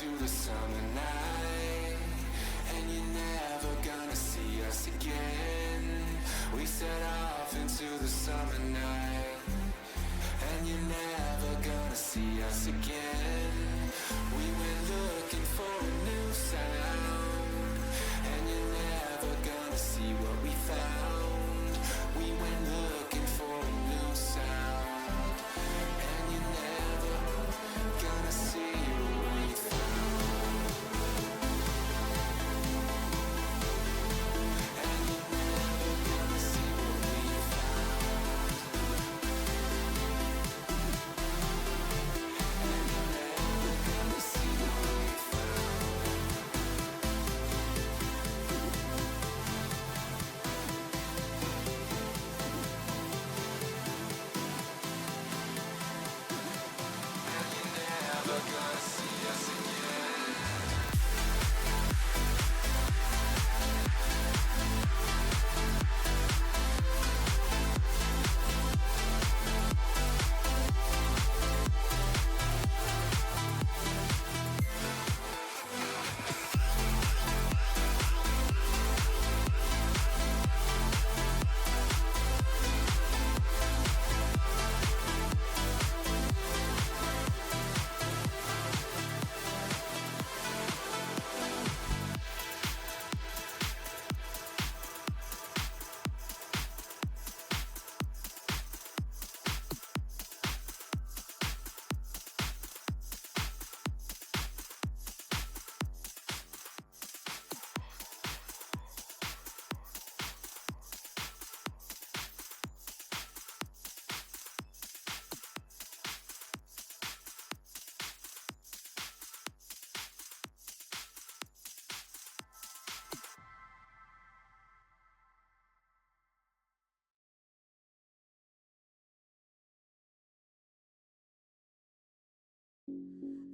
into the summer night, and you're never gonna see us again. We set off into the summer night, and you're never gonna see us again. We went looking for a new sound, and you're never gonna see what we found. We went looking for a new sound, and you're never gonna see what we found. And you're never gonna see what we found. And you're never gonna see what we found. And you're never gonna see us again.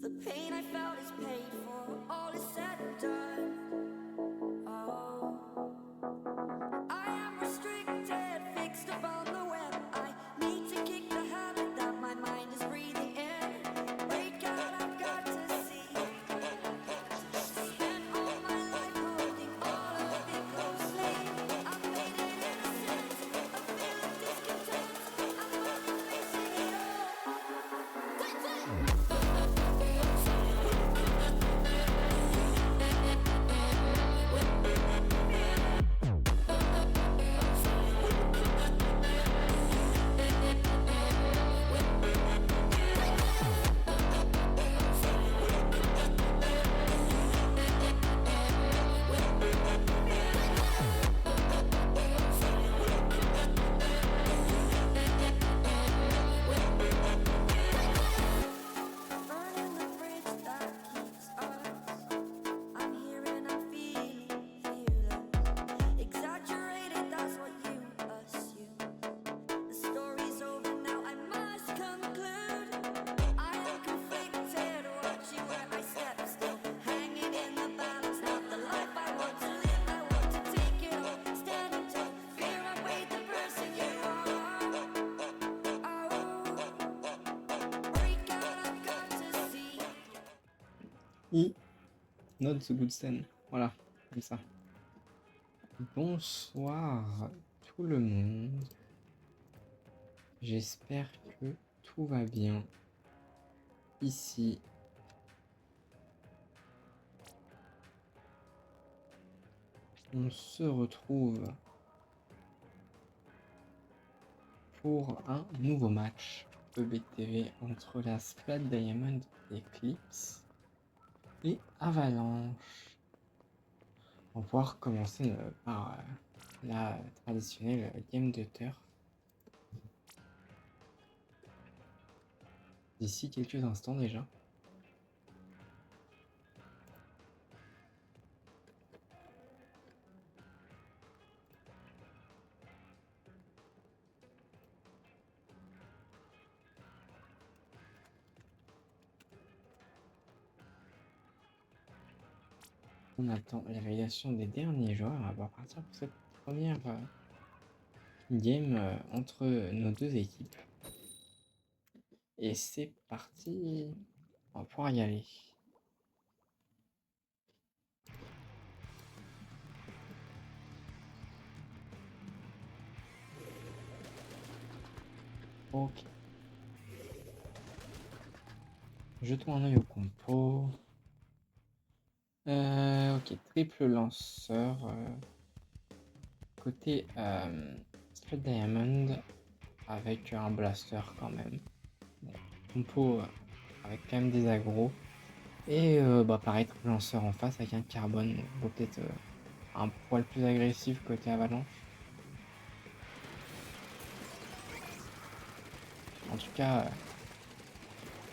The pain I felt is paid for, all is said and done. Oh, I am restricted, fixed upon the web. I need to kick the habit that my mind is breathing in. Break out, I've got to see. Spent all my life holding all of it closely. I've made it innocent, a feel of discontent. I'm finally facing it all. Burning the bridge that keeps us. I'm here and I'm feeling fearless. Exaggerated, that's what you assume. The story's over now, I must conclude. I am conflicted, watching where I step still. Hanging in the balance, not the life I want to live. I want to take it all, standing tall. Fear I weighed the person you are. Oh, break out, I've got to see. Not the good scène. Voilà, comme ça. Bonsoir tout le monde. J'espère que tout va bien ici. On se retrouve pour un nouveau match EBTV entre la Splat Diamond Eclipse et Avalanche. On va pouvoir commencer par la traditionnelle game de turf. D'ici quelques instants déjà. On attend la validation des derniers joueurs. On va partir pour cette première game entre nos deux équipes. Et c'est parti. On va pouvoir y aller. Ok. Jetons un œil au compo. Ok, triple lanceur. Côté Split Diamond avec un blaster quand même. Bon, compo avec quand même des agros. Et pareil, triple lanceur en face avec un carbone. Bon, peut-être un poil plus agressif côté avalanche. En tout cas,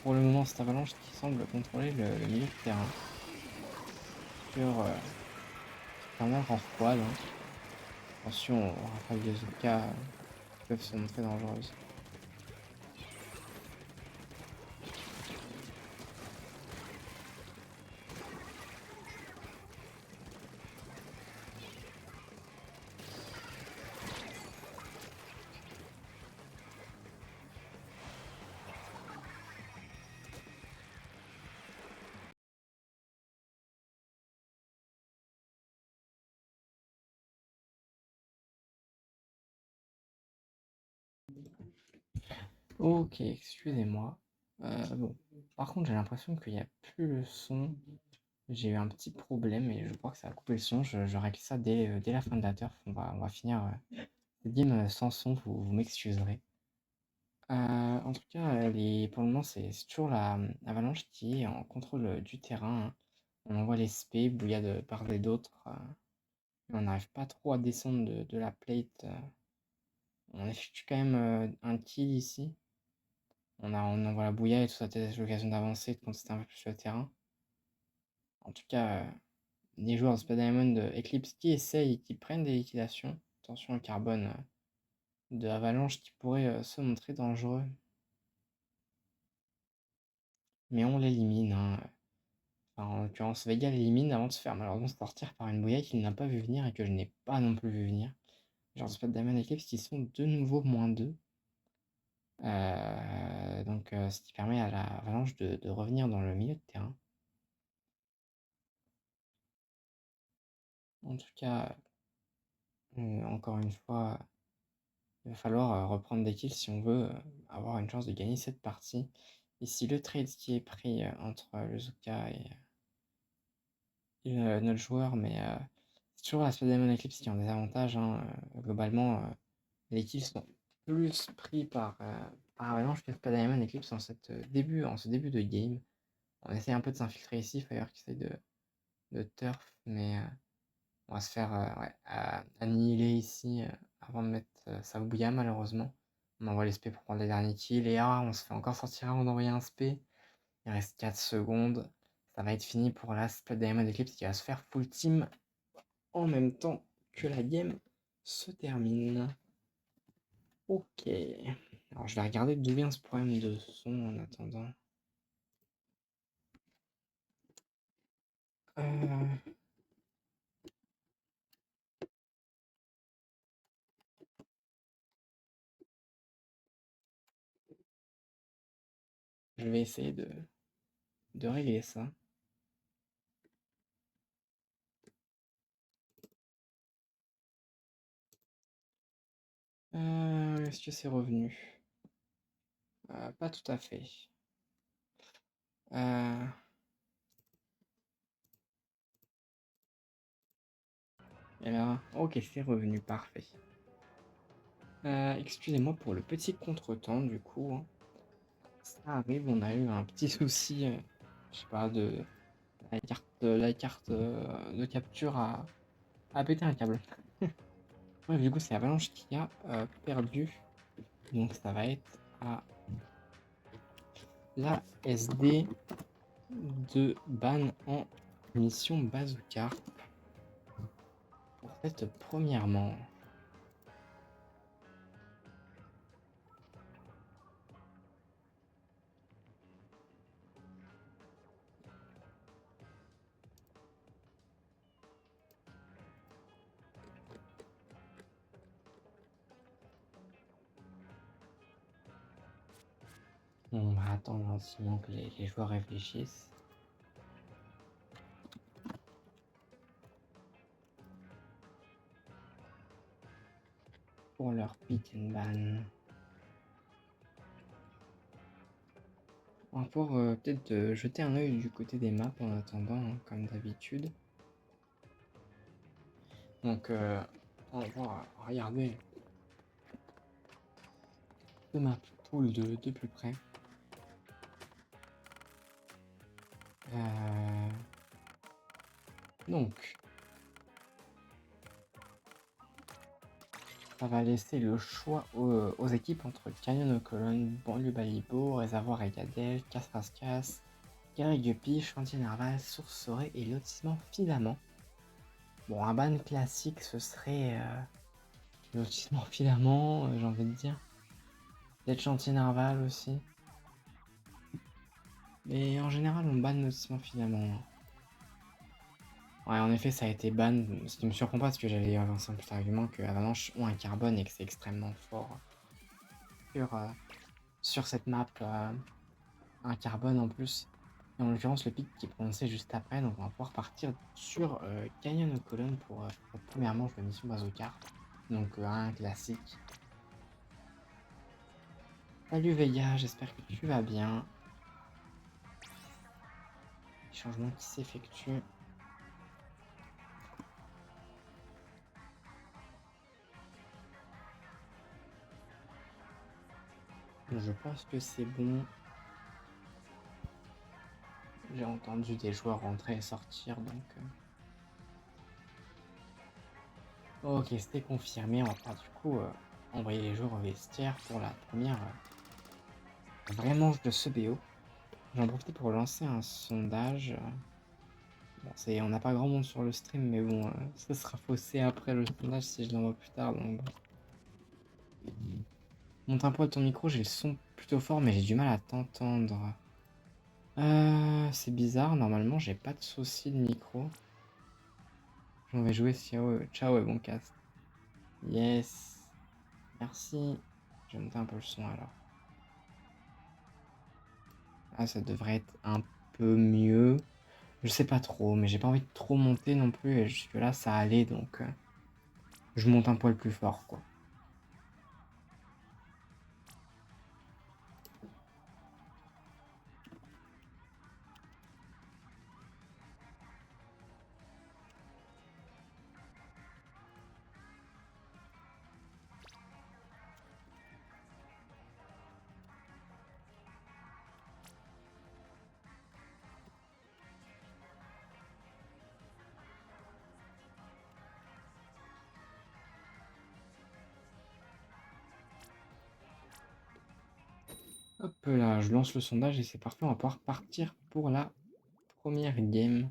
pour le moment, cette avalanche qui semble contrôler le milieu de terrain. Sur pas mal en froide. Hein. Attention aux rafales de Zuka qui peuvent se montrer dangereuses. Ok, excusez-moi. Bon, par contre, j'ai l'impression qu'il n'y a plus le son. J'ai eu un petit problème et je crois que ça a coupé le son. Je règle ça dès la fin de la turf. On va finir cette game sans son, vous m'excuserez. En tout cas, pour le moment, c'est toujours la Avalanche qui est en contrôle du terrain. Hein. On envoie les SP, Bouilla de part et d'autre. Mais on n'arrive pas trop à descendre de la plate. On effectue quand même un kill ici. On envoie la Bouilla et tout ça, peut-être l'occasion d'avancer, de contester un peu plus le terrain. En tout cas, des joueurs de Spade Diamond Eclipse qui essayent, qui prennent des liquidations. Attention au carbone de Avalanche qui pourrait se montrer dangereux. Mais on l'élimine. Hein. Enfin, en l'occurrence, Vega l'élimine avant de se faire malheureusement sortir par une bouillaille qu'il n'a pas vu venir et que je n'ai pas non plus vu venir. Genre Spade Diamond Eclipse qui sont de nouveau -2. Donc ce qui permet à la Avalanche de revenir dans le milieu de terrain. En tout cas, encore une fois, il va falloir reprendre des kills si on veut avoir une chance de gagner cette partie. Ici, le trade qui est pris entre le Zuka et notre joueur, mais c'est toujours la Spade Diamond Eclipse qui ont des avantages. Hein. Globalement, les kills sont plus pris par Avalanche que Spade Diamond Eclipse en ce début de game. On essaie un peu de s'infiltrer ici, Fire qui essaie de turf, mais on va se faire annihiler ici avant de mettre sa bouilla malheureusement. On envoie les spé pour prendre les derniers kills et on se fait encore sortir avant d'envoyer un spé. Il reste 4 secondes. Ça va être fini pour la Split Diamond Eclipse qui va se faire full team en même temps que la game se termine. Ok. Alors je vais regarder d'où vient ce problème de son en attendant. Je vais essayer de régler ça. Est-ce que c'est revenu? Pas tout à fait. Et là, ok, c'est revenu, parfait. Excusez-moi pour le petit contretemps, du coup. Hein. Ça arrive, on a eu un petit souci, je sais pas, de la carte de capture a pété un câble. Ouais, du coup, c'est Avalanche qui a perdu. Donc ça va être à la SD de ban en mission bazooka pour cette première manche. On va attendre gentiment que les joueurs réfléchissent. Pour leur pick and ban. On va pouvoir peut-être jeter un œil du côté des maps en attendant, hein, comme d'habitude. Donc, on va pouvoir regarder le map pool de plus près. Donc, ça va laisser le choix aux équipes entre Canyon Colonne, Banlieue Balibo, Réservoir Egadel, Casse-Rascasse, Garrigue Guppy, Chantier Narval, Source Sorée et Lotissement Filament. Bon, un ban classique, ce serait Lotissement Filament, j'ai envie de dire. Peut-être Chantier Narval aussi. Mais en général, on banne Lotissement Filament. Ouais, en effet, ça a été ban, ce qui me surprend pas parce que j'avais un simple argument que Avalanche ont un carbone et que c'est extrêmement fort sur cette map, un carbone en plus. Et en l'occurrence, le pic qui est prononcé juste après, donc on va pouvoir partir sur Canyon Colonne pour cette première manche de mission Bazooka. Donc un classique. Salut Vega, j'espère que tu vas bien. Changement qui s'effectue. Je pense que c'est bon. J'ai entendu des joueurs rentrer et sortir, donc... Ok, c'était confirmé. On va pouvoir du coup envoyer les joueurs au vestiaire pour la première vraie manche de ce BO. J'en profite pour lancer un sondage. Bon, on n'a pas grand monde sur le stream, mais bon, ça sera faussé après le sondage si je l'envoie plus tard, donc bon. Monte un peu ton micro, j'ai le son plutôt fort, mais j'ai du mal à t'entendre. C'est bizarre, normalement j'ai pas de soucis de micro. J'en vais jouer ciao et bon cast. Yes. Merci. Je vais monter un peu le son alors. Ah, ça devrait être un peu mieux. Je sais pas trop, mais j'ai pas envie de trop monter non plus. Et jusque là, ça allait, donc je monte un poil plus fort, quoi. Hop là, je lance le sondage et c'est parfait. On va pouvoir partir pour la première game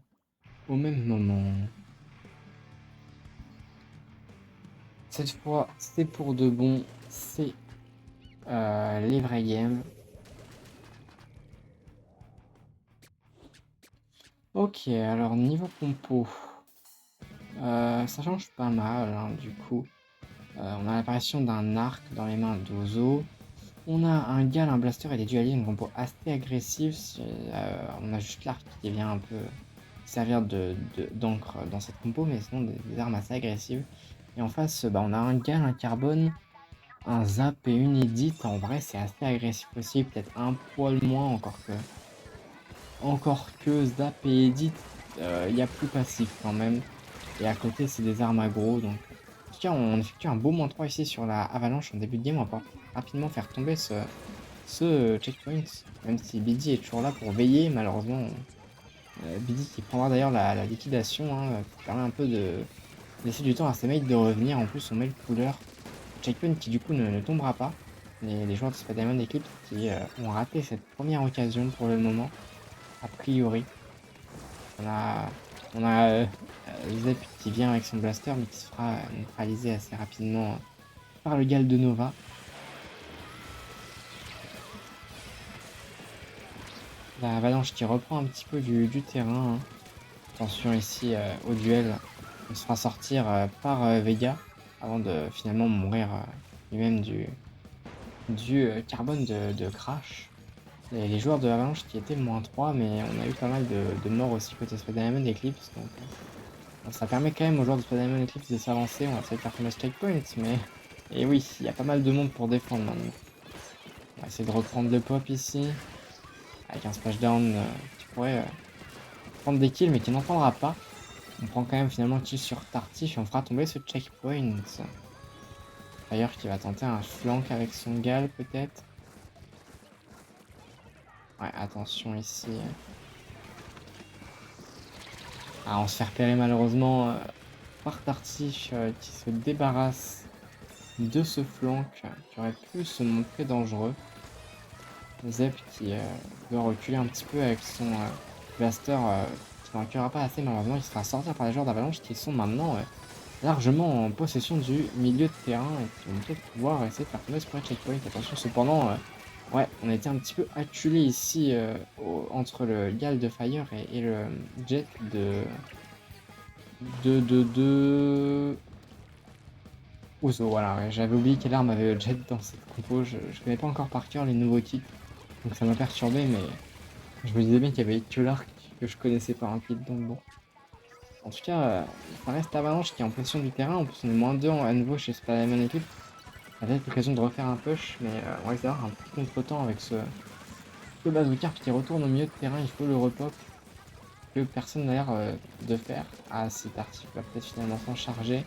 au même moment. Cette fois, c'est pour de bon. C'est les vraies games. Ok, alors niveau compo, ça change pas mal, hein, du coup. On a l'apparition d'un arc dans les mains d'Ozo. On a un gal, un blaster et des dualiers, une compo assez agressive. On a juste l'arc qui vient un peu servir d'encre dans cette compo, mais sinon des armes assez agressives. Et en face, on a un gal, un carbone, un zap et une edit. En vrai, c'est assez agressif aussi, peut-être un poil moins encore que zap et edit. Il y a plus passif quand même. Et à côté, c'est des armes aggro, donc... En tout cas, on effectue un beau -3 ici sur la Avalanche en début de game. On va pouvoir rapidement faire tomber ce checkpoint, même si Biddy est toujours là pour veiller. Malheureusement, Biddy qui prendra d'ailleurs la liquidation, hein, qui permet un peu de laisser du temps à ses mates de revenir. En plus, on met le cooler. Checkpoint qui du coup ne tombera pas. Les joueurs de Spider-Man Eclipse qui ont raté cette première occasion pour le moment, a priori. On a Zep qui vient avec son blaster mais qui se fera neutraliser assez rapidement par le gal de Nova. La Avalanche qui reprend un petit peu du terrain. Hein. Attention ici au duel. On se fera sortir par Vega avant de finalement mourir lui-même du carbone de Crash. Les joueurs de Avalanche qui étaient -3, mais on a eu pas mal de morts aussi côté Spider-Man Eclipse. Donc ça permet quand même aux joueurs de Spider-Man Eclipse de s'avancer. On va essayer de faire tomber ce checkpoint, mais... Et oui, il y a pas mal de monde pour défendre maintenant. On va essayer de reprendre le pop ici. avec un splashdown qui pourrait prendre des kills, mais qui n'en prendra pas. On prend quand même finalement kill sur Tartif et on fera tomber ce checkpoint. D'ailleurs, qui va tenter un flank avec son gal peut-être. Ouais, attention ici. Ah, on se fait repérer malheureusement par Tartif qui se débarrasse de ce flank qui aurait pu se montrer dangereux. Zep qui doit reculer un petit peu avec son blaster qui ne reculera pas assez malheureusement. Il se fera sortir par les joueurs d'Avalanche qui sont maintenant largement en possession du milieu de terrain et qui vont peut-être pouvoir essayer de faire tomber ce premier checkpoint. Attention cependant, ouais, on a été un petit peu acculé ici entre le Gal de Fire et le Jet de Ouzo. Voilà, ouais, j'avais oublié quelle arme avait le Jet dans cette compo. Je connais pas encore par cœur les nouveaux titres, donc ça m'a perturbé, mais je me disais bien qu'il y avait que l'arc que je connaissais pas un kit, donc bon. En tout cas, ça reste Avalanche qui est en possession du terrain. En plus, on est moins 2 à nouveau chez Spider-Man Équipe. On a peut-être l'occasion de refaire un push, mais on risque d'avoir un petit contre-temps avec ce bazooka qui retourne au milieu de terrain. Il faut le repop que personne n'a l'air de faire. Ah, c'est Tartif va peut-être finalement s'en charger.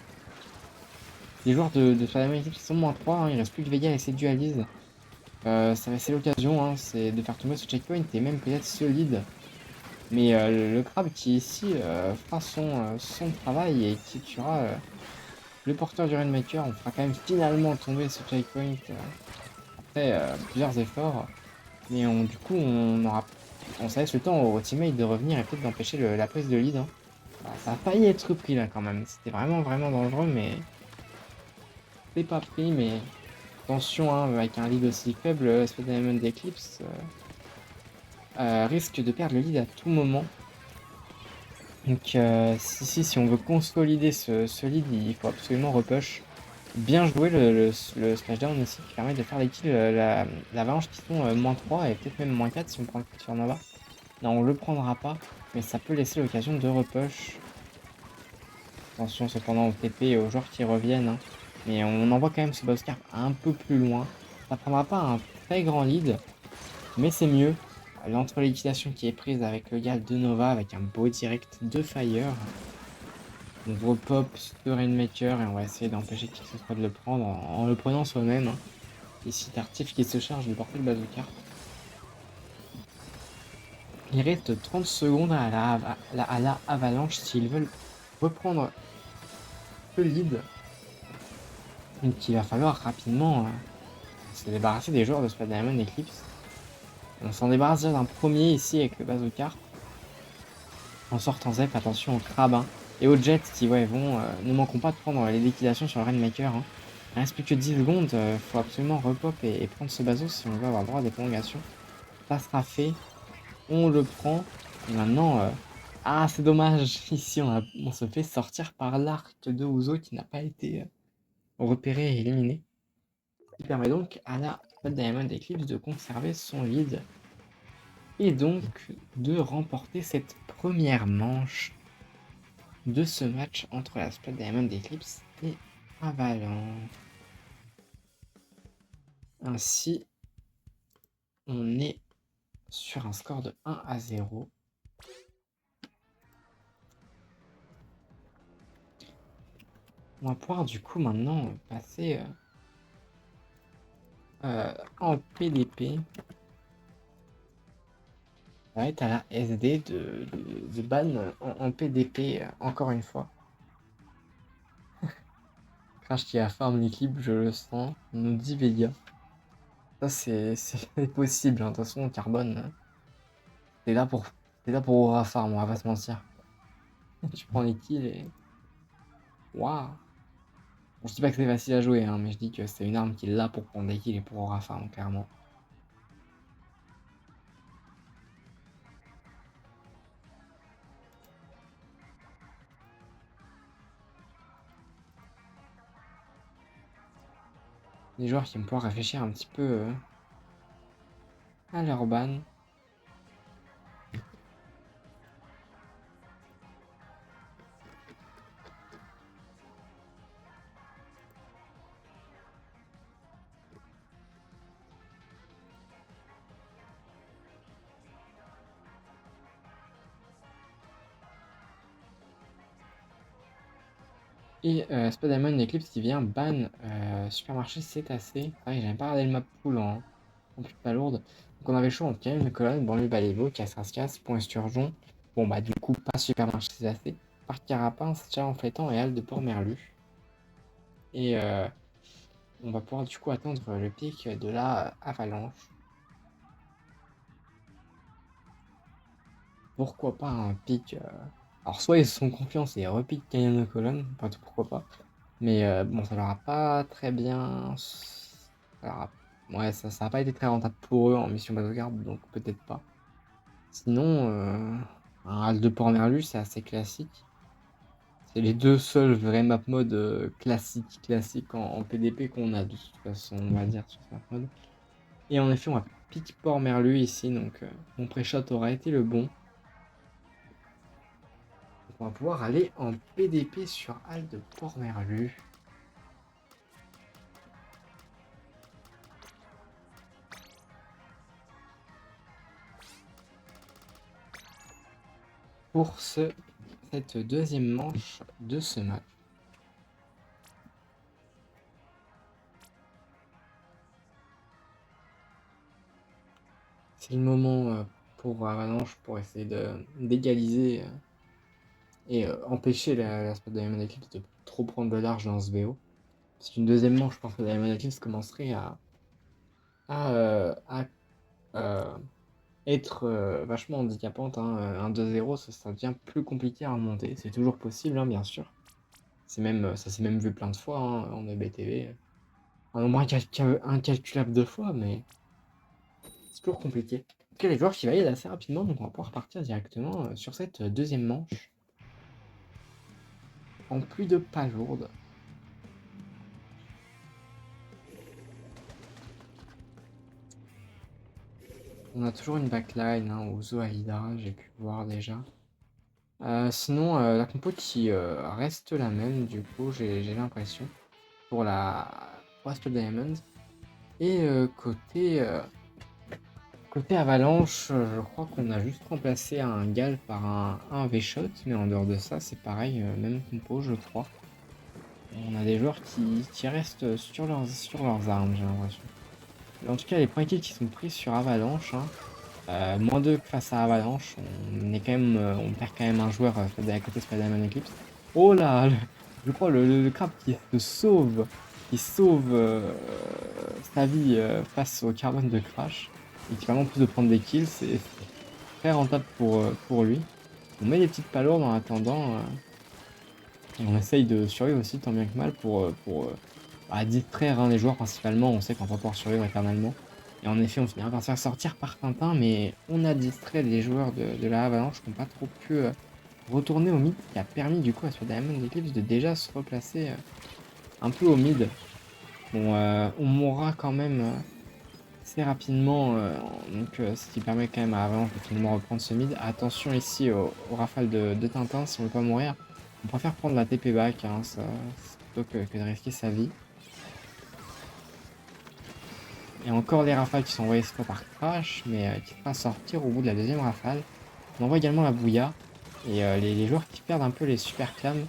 Les joueurs de Spider-Man Équipe qui sont moins 3, hein, il reste plus que Vega et ses dualises. C'est l'occasion hein, c'est de faire tomber ce checkpoint et même peut-être ce lead. Mais le crabe qui ici fera son travail et qui tuera le porteur du Rainmaker. On fera quand même finalement tomber ce checkpoint après plusieurs efforts. Mais du coup on se laisse le temps au teammate de revenir et peut-être d'empêcher la prise de lead. Hein. Ça a failli être pris là quand même. C'était vraiment dangereux mais c'est pas pris. Mais attention hein, avec un lead aussi faible, Spider-Man d'Eclipse risque de perdre le lead à tout moment. Donc si on veut consolider ce lead, il faut absolument repush. Bien joué le splashdown aussi qui permet de faire les kills l'avalanche qui sont -3 et peut-être même -4 si on prend le kill sur Nova. Non, on le prendra pas, mais ça peut laisser l'occasion de repush. Attention cependant au TP et aux joueurs qui reviennent. Hein. Mais on envoie quand même ce Boscar un peu plus loin. Ça prendra pas un très grand lead, mais c'est mieux. L'entre-liquidation qui est prise avec le Gal de Nova avec un beau direct de Fire. On repop ce Rainmaker et on va essayer d'empêcher qui que ce soit de le prendre en le prenant soi-même. Hein. Ici Tartif qui se charge de porter le bazooka. Il reste 30 secondes à la avalanche s'ils veulent reprendre le lead. Donc il va falloir rapidement se débarrasser des joueurs de Spider-Man Eclipse. On s'en débarrasse déjà d'un premier ici avec le bazooka. En sortant Zep, attention au crabe hein, et aux jets qui ne manqueront pas de prendre les liquidations sur le Rainmaker. Hein. Il reste plus que 10 secondes, faut absolument repop et prendre ce bazo si on veut avoir droit à des prolongations. Ça sera fait, on le prend, et maintenant, ah c'est dommage, ici on se fait sortir par l'arc de Ouzo qui n'a pas été repéré et éliminé. Il permet donc à la Diamond Eclipse de conserver son lead et donc de remporter cette première manche de ce match entre la Splat Diamond Eclipse et Avalanche. Ainsi, on est sur un score de 1-0. On va pouvoir du coup maintenant passer en PDP. On va être à la SD de ban en PDP encore une fois. Crash qui a farm l'équipe, je le sens, nous dit Vega. Ça c'est possible, hein. De toute façon Carbone, t'es là pour Aura farm, on va pas se mentir. Tu prends les kills et... Waouh. Bon, je dis pas que c'est facile à jouer, hein, mais je dis que c'est une arme qui est là pour prendre des kills et pour Aura farm, clairement. Les joueurs qui vont pouvoir réfléchir un petit peu à leur ban. Et Spider-Man Eclipse qui vient ban supermarché cétacé. C'est vrai que j'avais pas regardé le map pool en plus pas lourde. Donc on avait le choix entre Canyon Colonne, Banlieue Balévo, Casse-Rascasse, Pont Esturgeon. Bon bah du coup pas supermarché cétacé. Parc Carapin, Chalon Flétan et Halle de Port-Merlu. Et on va pouvoir du coup attendre le pic de la avalanche. Pourquoi pas un pic alors soit ils se sont confiance et repiquent Canyon de Colonne, pas tout pourquoi pas. Mais bon, ça leur a pas très bien. Ouais, ça a pas été très rentable pour eux en mission Battleguard, donc peut-être pas. Sinon, un Hall de Port-Merlu, c'est assez classique. C'est les deux seuls vrais map mode classiques en PDP qu'on a de toute façon, on va dire, sur ce map mode. Et en effet, on va pique Port-Merlu ici, donc mon pré-shot aura été le bon. Donc on va pouvoir aller en PDP sur Hall de Port-Merlu. Pour cette deuxième manche de ce match. C'est le moment pour Avalanche pour essayer d'égaliser et empêcher la Spot Diamond Eclipse de trop prendre de large dans ce BO. C'est une deuxième manche, je pense que Diamond Eclipse commencerait à être vachement handicapante. Hein. Un 2-0, ça devient plus compliqué à remonter. C'est toujours possible, hein, bien sûr. Ça s'est même vu plein de fois hein, en EBTV. Un nombre incalculable de fois, mais c'est toujours compliqué. En tout cas, les joueurs qui valident assez rapidement, donc on va pouvoir partir directement sur cette deuxième manche. En pluie de pas lourde. On a toujours une backline hein, aux Zo Hydra, j'ai pu voir déjà. Sinon, la compo qui reste la même, du coup, j'ai l'impression, pour la Spot Diamond. Et côté Avalanche, je crois qu'on a juste remplacé un Gal par un V-Shot, mais en dehors de ça, c'est pareil, même compo, je crois. On a des joueurs qui restent sur leurs armes, j'ai l'impression. En tout cas, les points kills qui sont pris sur Avalanche, hein, moins 2 face à Avalanche, on perd quand même un joueur de la côté Spider-Man Eclipse. Oh là, je crois le crabe qui sauve sa vie face au carbone de Crash, et qui permet en plus de prendre des kills, c'est très rentable pour lui. On met des petites palourdes en attendant, et on essaye de survivre aussi tant bien que mal pour distraire hein, les joueurs principalement. On sait qu'on va pas pouvoir survivre éternellement. Et en effet, on finira par se faire sortir par Tintin, mais on a distrait les joueurs de la Avalanche qui n'ont pas trop pu retourner au mid, qui a permis du coup à ce Diamond Eclipse de déjà se replacer un peu au mid. Bon, on mourra quand même assez rapidement, donc ce qui permet quand même à Avalanche de finalement reprendre ce mid. Attention ici aux rafales de Tintin, si on veut pas mourir, on préfère prendre la TP back, hein, plutôt que de risquer sa vie. Et encore les rafales qui sont envoyées cette fois par Crash, mais qui fera sortir au bout de la deuxième rafale. On envoie également la Bouya. Et les joueurs qui perdent un peu les super clams,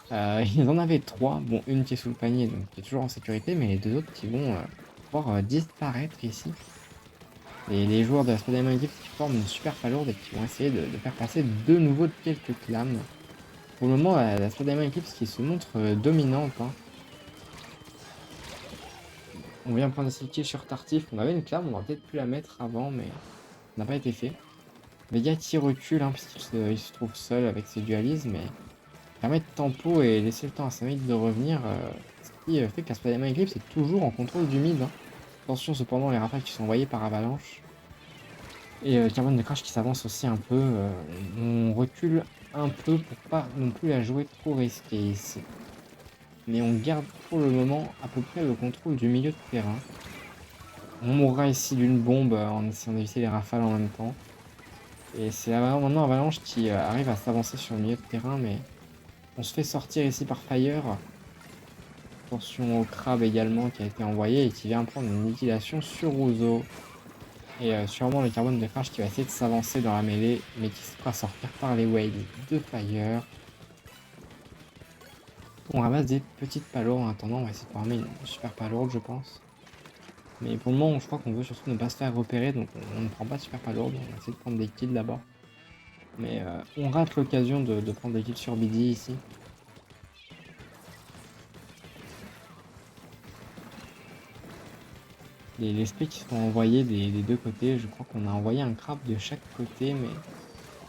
ils en avaient 3. Bon, une qui est sous le panier, donc qui est toujours en sécurité, mais les deux autres qui vont pouvoir disparaître ici. Et les joueurs de la Spider-Man Eclipse qui forment une super palourde et qui vont essayer de faire passer de nouveau quelques clams. Pour le moment, la Spider-Man Eclipse qui se montre dominante. Hein. On vient prendre des kills sur Tartif. On avait une clame, on aurait peut-être pu la mettre avant, mais ça n'a pas été fait. Vega qui recule, hein, puisqu'il se trouve seul avec ses dualismes, mais permet de tempo et laisser le temps à sa mate de revenir, ce qui fait que la Spider-Man Eclipse est toujours en contrôle du mid. Hein. Attention cependant les rafales qui sont envoyées par Avalanche. Et Carbone de Crash qui s'avance aussi un peu. On recule un peu pour pas non plus la jouer trop risquée ici. Mais on garde pour le moment à peu près le contrôle du milieu de terrain. On mourra ici d'une bombe en essayant d'éviter les rafales en même temps. Et c'est maintenant Avalanche qui arrive à s'avancer sur le milieu de terrain, mais on se fait sortir ici par Fire. Attention au crabe également qui a été envoyé et qui vient prendre une liquidation sur Ouzo. Et sûrement le carbone de Crash qui va essayer de s'avancer dans la mêlée, mais qui se fera sortir par les waves de Fire. On ramasse des petites palourdes en attendant, on va essayer de farmer une super palourde, je pense. Mais pour le moment, je crois qu'on veut surtout ne pas se faire repérer, donc on ne prend pas de super palourde, on va essayer de prendre des kills d'abord. Mais on rate l'occasion de prendre des kills sur BD ici. Les specs qui sont envoyés des deux côtés, je crois qu'on a envoyé un crabe de chaque côté, mais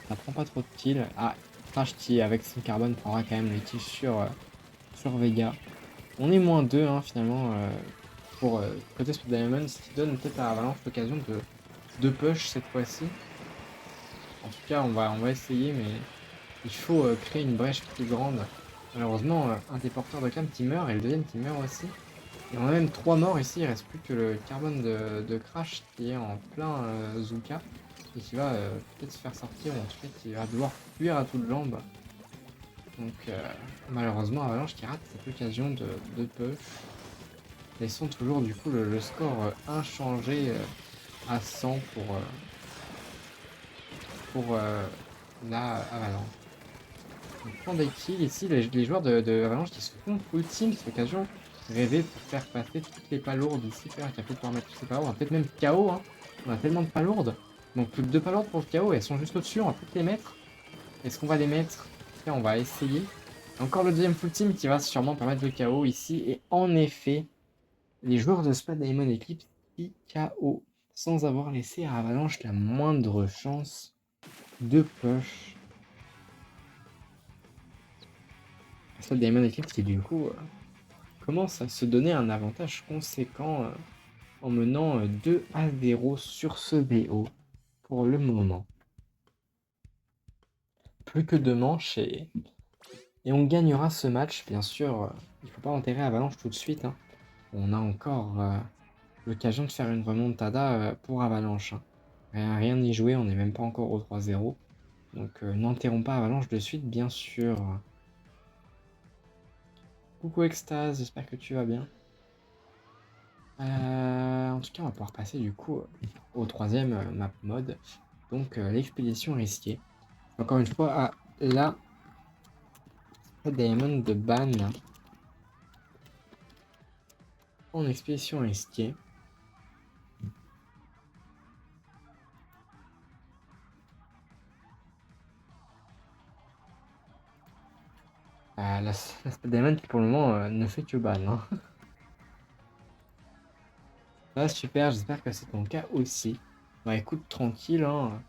ça prend pas trop de kills. Ah, Crash qui avec son carbone prendra quand même les kills sur Vega. On est -2 hein, finalement pour côté Speed Diamond, ce qui donne peut-être à Avalanche l'occasion de push cette fois-ci. En tout cas, on va essayer, mais il faut créer une brèche plus grande. Malheureusement, un des porteurs de clam qui meurt et le deuxième qui meurt aussi. Et on a même 3 morts ici, il reste plus que le carbone de Crash qui est en plein Zuka et qui va peut-être se faire sortir, ou en tout cas qui va devoir fuir à toutes jambes. Donc malheureusement Avalanche qui rate cette occasion de push. Laissons toujours du coup le score inchangé à 100 pour la Avalanche. On prend des kills ici, les joueurs de Avalanche qui se font full team, c'est l'occasion rêver pour faire passer toutes les palourdes ici, faire qui a fait pouvoir mettre toutes ces palourdes, on va peut-être même KO, hein. On a tellement de palourdes, donc plus de 2 palourdes pour le KO, elles sont juste au-dessus, on va peut-être les mettre. Est-ce qu'on va les mettre? Tiens, on va essayer. Encore le deuxième full team qui va sûrement permettre le KO ici, et en effet, les joueurs de Spa Diamond Eclipse qui KO sans avoir laissé à Avalanche la moindre chance de push. Spa Diamond Eclipse qui du coup commence à se donner un avantage conséquent en menant 2-0 sur ce BO pour le moment. Plus que 2 manches et on gagnera ce match, bien sûr. Il ne faut pas enterrer Avalanche tout de suite, hein. On a encore l'occasion de faire une remontada pour Avalanche, hein. Rien n'y jouer, on n'est même pas encore au 3-0. Donc n'enterrons pas Avalanche de suite, bien sûr. Coucou Extase, j'espère que tu vas bien. En tout cas, on va pouvoir passer du coup au troisième map mode, donc l'expédition risquée. Encore une fois, la Diamond de ban en expédition risquée. La Diamond qui pour le moment ne fait que ban, hein. Ah, super, j'espère que c'est ton cas aussi. Bah écoute, tranquille, hein.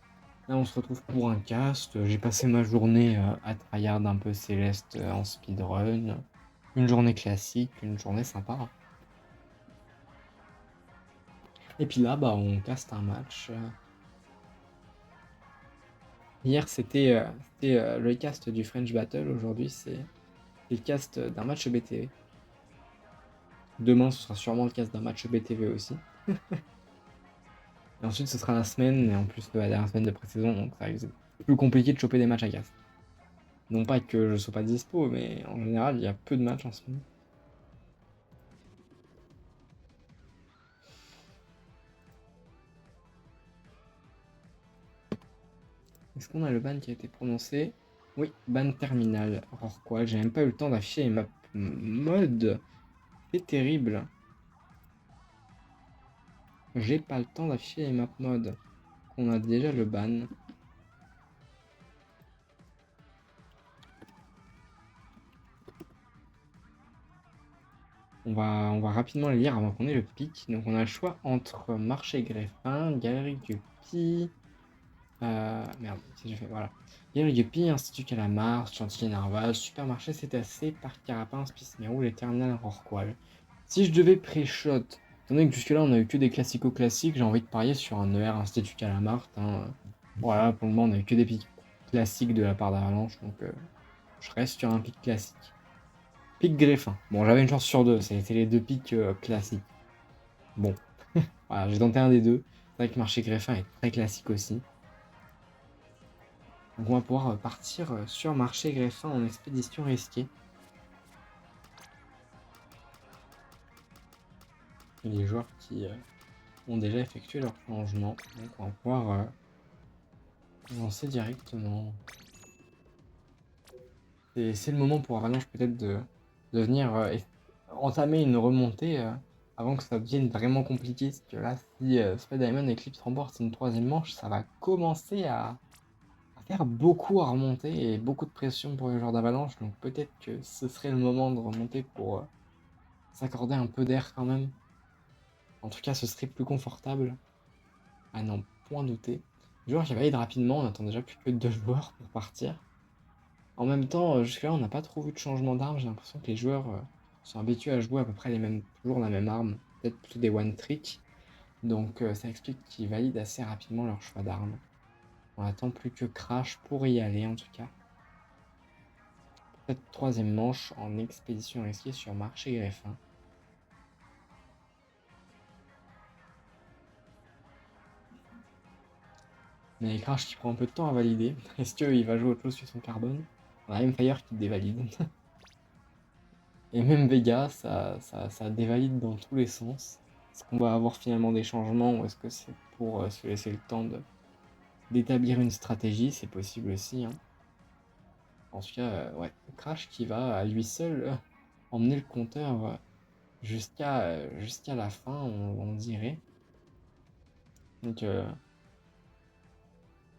Là on se retrouve pour un cast. J'ai passé ma journée à tryhard un peu Céleste en speedrun. Une journée classique, une journée sympa. Et puis là, bah on caste un match. Hier c'était le cast du French Battle, aujourd'hui c'est le cast d'un match BTV. Demain ce sera sûrement le cast d'un match BTV aussi. Et ensuite ce sera la semaine, et en plus la dernière semaine de pré-saison, donc ça risque plus compliqué de choper des matchs à cast. Non pas que je sois pas dispo, mais en général il y a peu de matchs en ce moment. Est-ce qu'on a le ban qui a été prononcé? Oui, ban terminal. Alors quoi, j'ai même pas eu le temps d'afficher les maps mode. C'est terrible. J'ai pas le temps d'afficher les maps mode. On a déjà le ban. On va rapidement les lire avant qu'on ait le pic. Donc on a le choix entre marché greffin, galerie du Pi. Merde, qu'est-ce que j'ai fait? Voilà. Galerie du Pi, Institut Calamar, Chantier Narval, Supermarché Cétacé, Parc Carapin, Spice Mérou, les terminales Rorqual. Si je devais pré-shot, étant donné que jusque-là on a eu que des classico-classiques, j'ai envie de parier sur un ER Institut Calamar, hein. Voilà, pour le moment on a eu que des pics classiques de la part d'Avalanche, donc je reste sur un pic classique. Pic greffin. Bon, j'avais une chance sur deux, c'était les deux pics classiques. Bon, voilà, j'ai tenté un des deux. C'est vrai que marché greffin est très classique aussi. Donc on va pouvoir partir sur marché greffin en expédition risquée. Et les joueurs qui ont déjà effectué leur changement. Donc on va pouvoir lancer directement. C'est le moment pour Avalanche peut-être de venir entamer une remontée avant que ça devienne vraiment compliqué. Parce que là, si Spade Diamond Eclipse remporte une troisième manche, ça va commencer à faire beaucoup à remonter et beaucoup de pression pour les joueurs d'Avalanche. Donc peut-être que ce serait le moment de remonter pour s'accorder un peu d'air quand même. En tout cas, ce serait plus confortable. À n'en point douter. Joueur qui valide rapidement, on attend déjà plus que 2 joueurs pour partir. En même temps, jusque-là, on n'a pas trop vu de changement d'arme. J'ai l'impression que les joueurs sont habitués à jouer à peu près toujours la même arme. Peut-être plutôt des one-trick. Donc ça explique qu'ils valident assez rapidement leur choix d'arme. On attend plus que Crash pour y aller en tout cas. Cette troisième manche en expédition risquée sur marché greffin. Mais Crash qui prend un peu de temps à valider. Est-ce qu'il va jouer autre chose sur son carbone? On a Fire qui dévalide. Et même Vega, ça dévalide dans tous les sens. Est-ce qu'on va avoir finalement des changements ou est-ce que c'est pour se laisser le temps d'établir une stratégie? C'est possible aussi. Hein. En tout cas, ouais, Crash qui va à lui seul emmener le compteur jusqu'à la fin, on dirait. Donc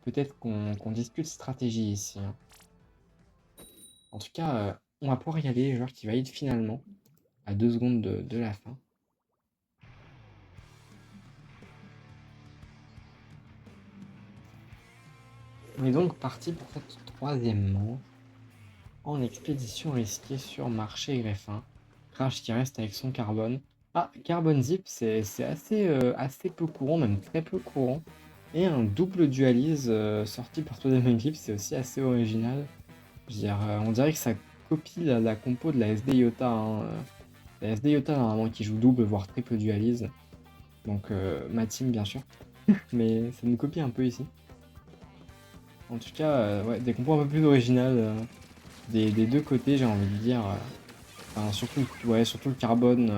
peut-être qu'on discute stratégie ici. Hein. En tout cas, on va pouvoir y aller, joueur qui valide finalement à 2 secondes de la fin. On est donc parti pour cette troisième manche en expédition risquée sur marché greffin. Crash qui reste avec son carbone. Ah, carbone zip, c'est assez peu courant, même très peu courant. Et un double dualise sorti par Toadem Eclipse, c'est aussi assez original. Je veux dire, on dirait que ça copie la compo de la SD Iota. Hein. La SD Iota, normalement, qui joue double, voire triple dualise. Donc, ma team, bien sûr. Mais ça nous copie un peu ici. En tout cas, ouais, des compos un peu plus originales des deux côtés, j'ai envie de dire. Enfin, surtout le carbone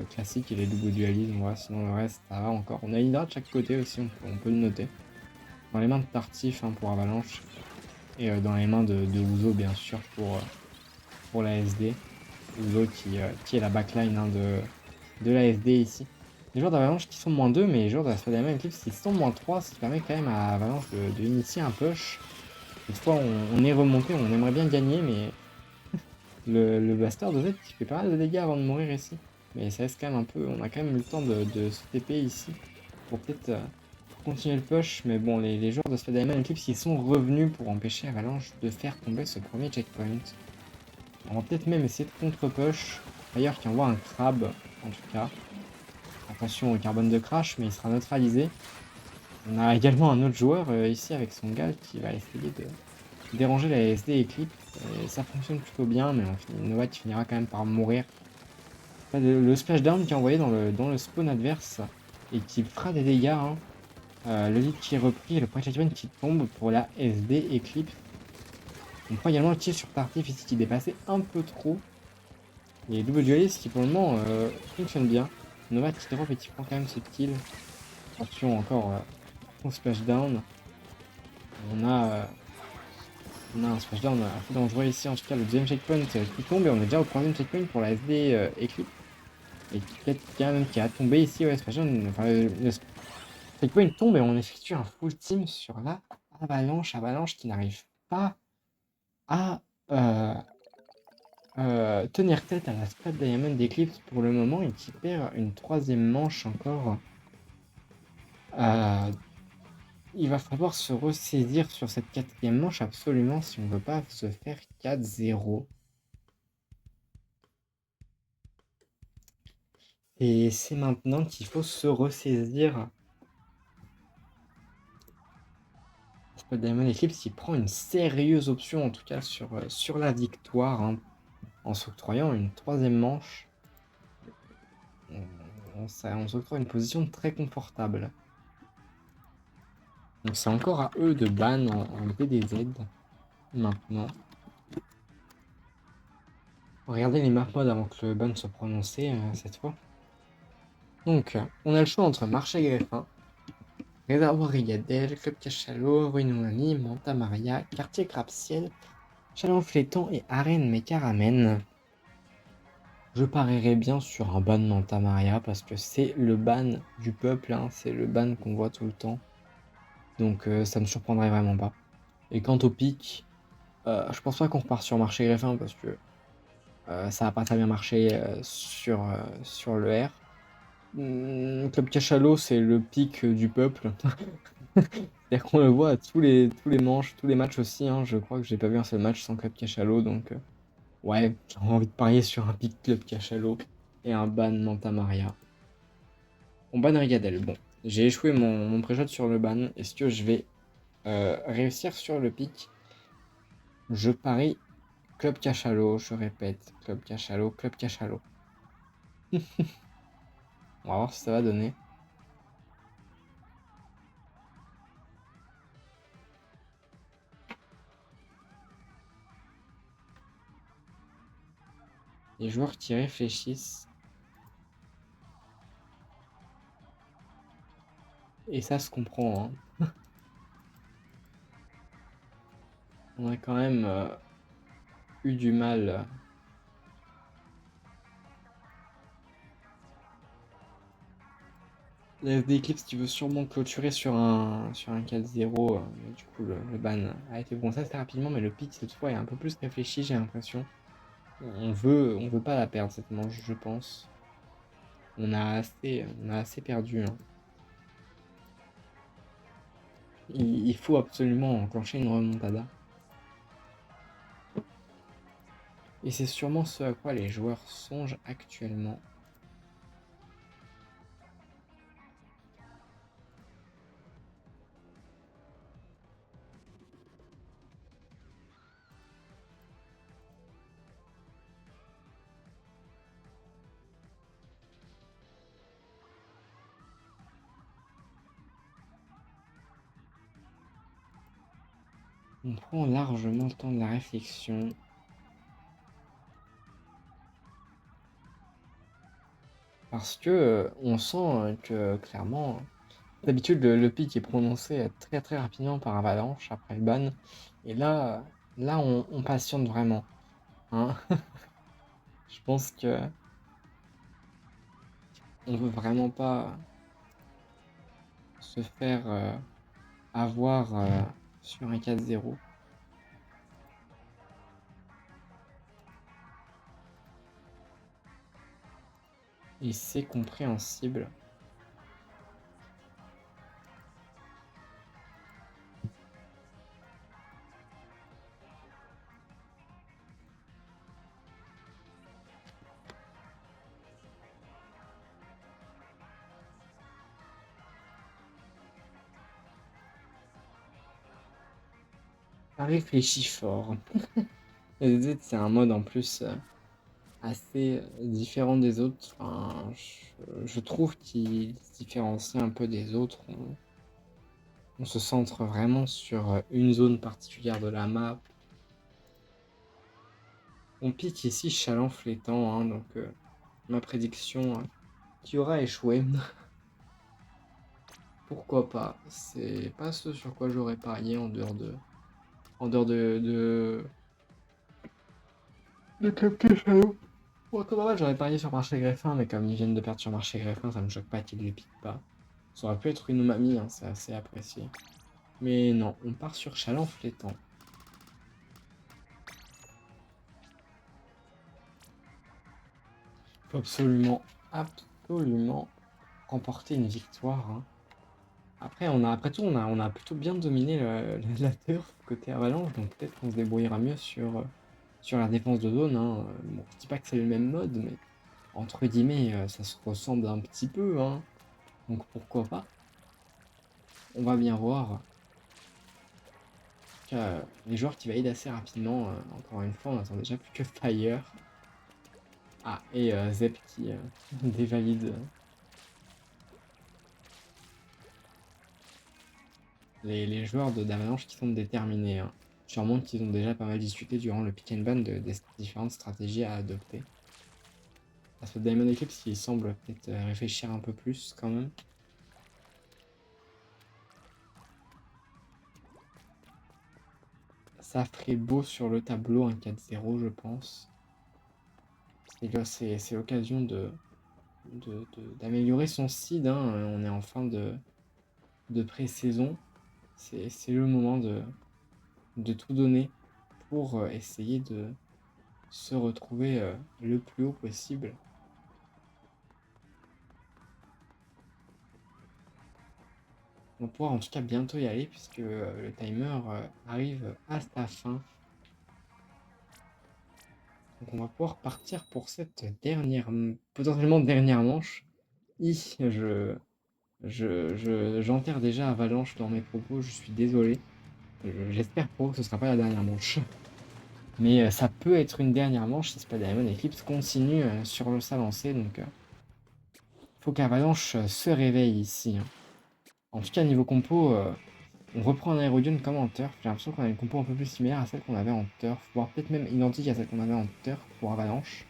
classique et les doubles dualismes. Ouais, sinon, le reste, ça va encore. On a une Hydra de chaque côté aussi, on peut le noter. Dans les mains de Tartif hein, pour Avalanche. Et dans les mains de Ouzo, bien sûr, pour la SD. Ouzo qui est la backline hein, de la SD ici. Les joueurs d'Avalanche qui sont -2, mais les joueurs de la Spider-Man Eclipse qui sont -3, ce qui permet quand même à Avalanche de initier un push. Cette fois, on est remonté, on aimerait bien gagner, mais le Bastard de Z qui fait pas mal de dégâts avant de mourir ici. Mais ça reste quand même un peu, on a quand même eu le temps de se TP ici pour peut-être continuer le push. Mais bon, les joueurs de Spider-Man Eclipse qui sont revenus pour empêcher Avalanche de faire tomber ce premier checkpoint. On va peut-être même essayer de contre-push. D'ailleurs, qui envoie un crabe, en tout cas. Attention au carbone de Crash, mais il sera neutralisé. On a également un autre joueur ici avec son Gal qui va essayer de déranger la SD Eclipse. Et ça fonctionne plutôt bien, mais Nova qui finira quand même par mourir. Le splashdown qui est envoyé dans le spawn adverse et qui fera des dégâts. Hein. Le lead qui est repris et le point checkpoint qui tombe pour la SD Eclipse. On prend également le tir sur Tartif ici qui dépassait un peu trop. Et double dualiste qui pour le moment fonctionne bien. Nova qui drop et qui prend quand même ce kill. Attention encore au splashdown. On a un splashdown assez dangereux ici. En tout cas, le deuxième checkpoint qui tombe et on est déjà au troisième checkpoint pour la SD Eclipse. Et qui a tombé ici. Ouais, splashdown. Enfin, le checkpoint tombe et on effectue un full team sur la Avalanche. Avalanche qui n'arrive pas à tenir tête à la Spade Diamond d'Eclipse pour le moment et qui perd une troisième manche encore. Il va falloir se ressaisir sur cette quatrième manche absolument si on ne veut pas se faire 4-0. Et c'est maintenant qu'il faut se ressaisir. Spade Diamond Eclipse qui prend une sérieuse option en tout cas sur la victoire hein, en s'octroyant une troisième manche. On s'octroie une position très confortable. Donc c'est encore à eux de ban en BDZ maintenant. Regardez les map modes avant que le ban soit prononcé cette fois. Donc on a le choix entre Marché Greffin, Réservoir Rigadel, Club Cachalot, Ruinouani, Manta Maria, Quartier Crapciel, Chalon Fléton et Arène Mécaramène. Je parierais bien sur un ban Manta Maria parce que c'est le ban du peuple, hein, c'est le ban qu'on voit tout le temps. Donc ça me surprendrait vraiment pas. Et quant au pic, je pense pas qu'on repart sur marché greffin parce que ça a pas très bien marché sur le R. Club Cachalot, c'est le pic du peuple. C'est-à-dire qu'on le voit à tous les matchs aussi, hein. Je crois que j'ai pas vu un seul match sans Club Cachalot, donc ouais, j'ai envie de parier sur un pic Club Cachalot et un ban Manta Maria. On ban Rigadel. Bon, j'ai échoué mon pré-shot sur le ban. Est-ce que je vais réussir sur le pic? Je parie Club Cachalot, je répète. Club Cachalot, Club Cachalot. On va voir si ça va donner. Les joueurs qui réfléchissent. Et ça se comprend, hein. On a quand même eu du mal. La SD Eclipse qui veut sûrement clôturer sur un 4-0. Mais du coup, le ban a été bon ça assez rapidement. Mais le pic, cette fois, est un peu plus réfléchi, j'ai l'impression. On veut pas la perdre, cette manche, je pense. On a assez perdu, hein. Il faut absolument enclencher une remontada. Et c'est sûrement ce à quoi les joueurs songent actuellement. On prend largement le temps de la réflexion. Parce que on sent que clairement, d'habitude le pic est prononcé très très rapidement par Avalanche après le ban. Et là on patiente vraiment, hein. Je pense que on veut vraiment pas se faire avoir sur un 4-0. Et c'est compréhensible. Ça réfléchit fort. ZZ, c'est un mode en plus assez différent des autres. Enfin, je trouve qu'il se différencie un peu des autres. On se centre vraiment sur une zone particulière de la map. On pique ici Chaland Flétan, hein, donc ma prédiction qui aura échoué. Pourquoi pas? C'est pas ce sur quoi j'aurais parié en dehors de Captain Shadow. Bon, comme normal, j'aurais parié sur Marché Greffin, mais comme ils viennent de perdre sur Marché Greffin, ça me choque pas qu'ils les piquent pas. Ça aurait pu être une umami, hein, c'est assez apprécié. Mais non, on part sur Chaland Flétan. Faut absolument remporter une victoire, hein. Après tout, on a plutôt bien dominé la turf côté Avalanche, donc peut-être qu'on se débrouillera mieux sur la défense de zone, hein. Bon, je dis pas que c'est le même mode, mais entre guillemets, ça se ressemble un petit peu, hein. Donc pourquoi pas? On va bien voir. Les joueurs qui valident assez rapidement, encore une fois, on attend déjà plus que Fire. Ah, et Zep qui dévalide les joueurs d'Avalanche qui sont déterminés, hein. Sûrement qu'ils ont déjà pas mal discuté durant le pick and ban des différentes stratégies à adopter. Parce que Diamond Eclipse, il semble peut-être réfléchir un peu plus quand même. Ça ferait beau sur le tableau un 4-0, je pense. C'est l'occasion d'améliorer son seed, hein. On est en fin de pré-saison. C'est le moment de tout donner pour essayer de se retrouver le plus haut possible. On va pouvoir en tout cas bientôt y aller puisque le timer arrive à sa fin. Donc on va pouvoir partir pour cette potentiellement dernière manche. J'enterre déjà Avalanche dans mes propos, je suis désolé. J'espère pour eux que ce sera pas la dernière manche. Mais ça peut être une dernière manche si Spider-Man Eclipse continue sur sa lancée. Donc faut qu'Avalanche se réveille ici, hein. En tout cas, niveau compo, on reprend un Aérodune comme en Turf. J'ai l'impression qu'on a une compo un peu plus similaire à celle qu'on avait en Turf, voire peut-être même identique à celle qu'on avait en Turf pour Avalanche.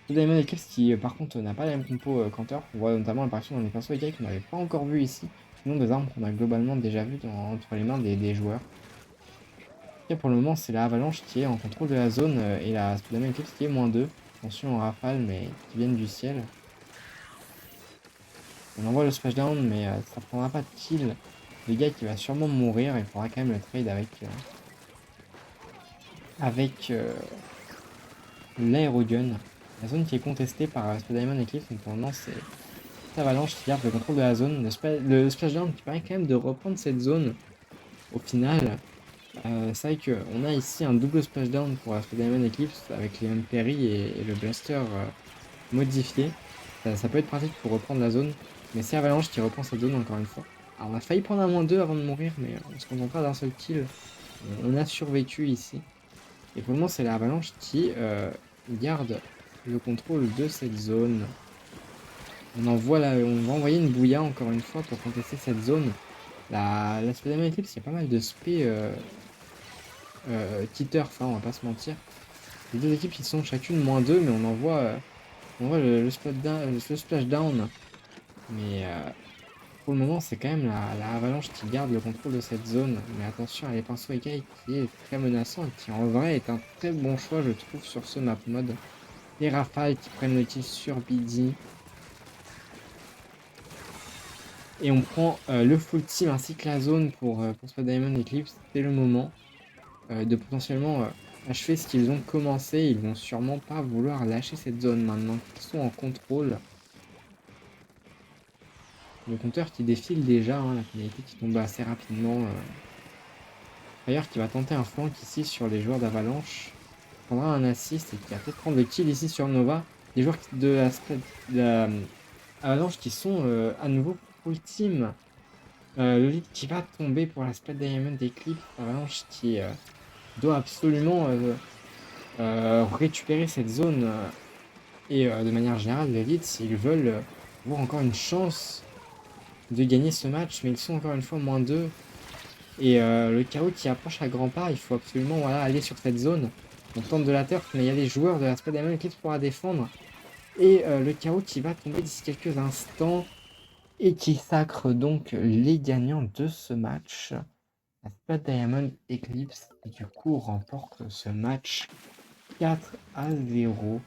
Le Diamond Eclipse qui, par contre, n'a pas la même compo qu'en Turf. On voit notamment l'apparition d'un perso écailles qu'on n'avait pas encore vu ici, sinon des armes qu'on a globalement déjà vues entre les mains des joueurs. Et pour le moment, c'est la Avalanche qui est en contrôle de la zone et la Diamond Eclipse qui est -2. Attention en rafale, mais qui viennent du ciel. On envoie le splashdown, mais ça prendra pas de kill. Le gars qui va sûrement mourir, il faudra quand même le trade avec l'aérogun. La zone qui est contestée par Spider-Man Eclipse, donc pour le moment c'est Avalanche qui garde le contrôle de la zone. Le splashdown qui permet quand même de reprendre cette zone au final. C'est vrai qu'on a ici un double splashdown pour Spider-Man Eclipse avec les Perry et le blaster modifié. Ça peut être pratique pour reprendre la zone, mais c'est Avalanche qui reprend cette zone encore une fois. Alors on a failli prendre un -2 avant de mourir, mais on se contentera d'un seul kill. On a survécu ici. Et pour le moment, c'est l'Avalanche qui garde le contrôle de cette zone. On va envoyer une bouilla encore une fois pour contester cette zone. La Spider-Man Eclipse, il y a pas mal de spé T-Turf, hein, on va pas se mentir. Les deux équipes qui sont chacune -2, mais on envoie le splashdown. Mais pour le moment, c'est quand même la Avalanche qui garde le contrôle de cette zone. Mais attention à les pinceaux écailles qui est très menaçant et qui en vrai est un très bon choix, je trouve, sur ce map mode. Les rafales qui prennent le kill sur BD. Et on prend le full team ainsi que la zone pour Spider-Man Eclipse. C'est le moment de potentiellement achever ce qu'ils ont commencé. Ils vont sûrement pas vouloir lâcher cette zone maintenant qu'ils sont en contrôle. Le compteur qui défile déjà, hein, la pénalité qui tombe assez rapidement. D'ailleurs, qui va tenter un flank ici sur les joueurs d'Avalanche. Prendra un assist et qui va peut-être prendre le kill ici sur Nova. Les joueurs de la Avalanche qui sont à nouveau full team. Le lead qui va tomber pour la Splat Diamond Eclipse. Avalanche qui doit absolument récupérer cette zone. Et de manière générale, le lead, s'ils veulent avoir encore une chance de gagner ce match, mais ils sont encore une fois -2. Et le chaos qui approche à grands pas, il faut absolument aller sur cette zone. On tente de la turf, mais il y a les joueurs de la Spider-Man qui pourra défendre. Et le chaos qui va tomber d'ici quelques instants et qui sacre donc les gagnants de ce match. La Spider-Man Eclipse et du coup remporte ce match 4-0.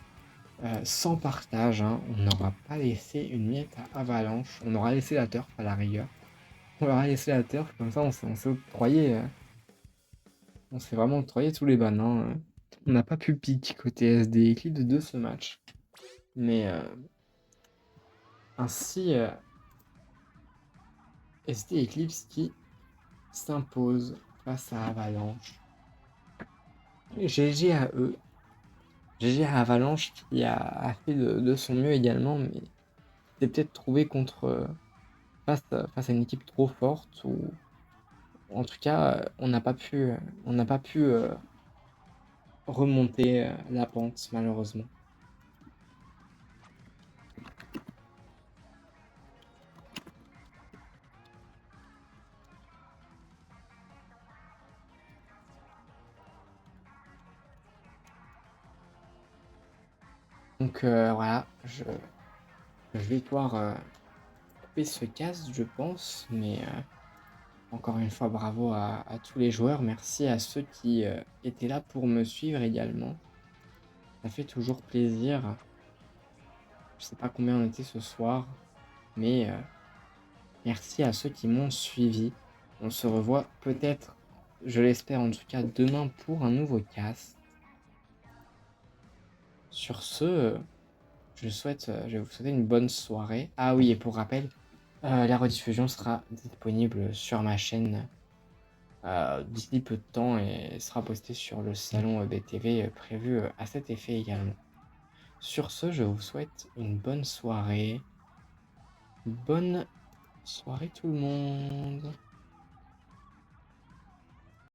Sans partage, hein. On n'aura pas laissé une miette à Avalanche. On aura laissé la turf à la rigueur. On leur a laissé la turf, comme ça on s'est octroyé. On s'est vraiment octroyé tous les bans, hein. On n'a pas pu pique côté SD Eclipse de ce match. Mais ainsi SD Eclipse qui s'impose face à Avalanche. GG à eux. GG à Avalanche qui a fait de son mieux également, mais s'est peut-être trouvé face à une équipe trop forte, ou en tout cas on n'a pas pu remonter la pente malheureusement. Donc voilà, je vais devoir couper ce cast, je pense, mais encore une fois, bravo à tous les joueurs. Merci à ceux qui étaient là pour me suivre également. Ça fait toujours plaisir. Je sais pas combien on était ce soir, mais merci à ceux qui m'ont suivi. On se revoit peut-être, je l'espère en tout cas, demain pour un nouveau cast. Sur ce, je vais vous souhaiter une bonne soirée. Ah oui, et pour rappel, la rediffusion sera disponible sur ma chaîne d'ici peu de temps et sera postée sur le salon BTV prévu à cet effet également. Sur ce, je vous souhaite une bonne soirée. Bonne soirée tout le monde.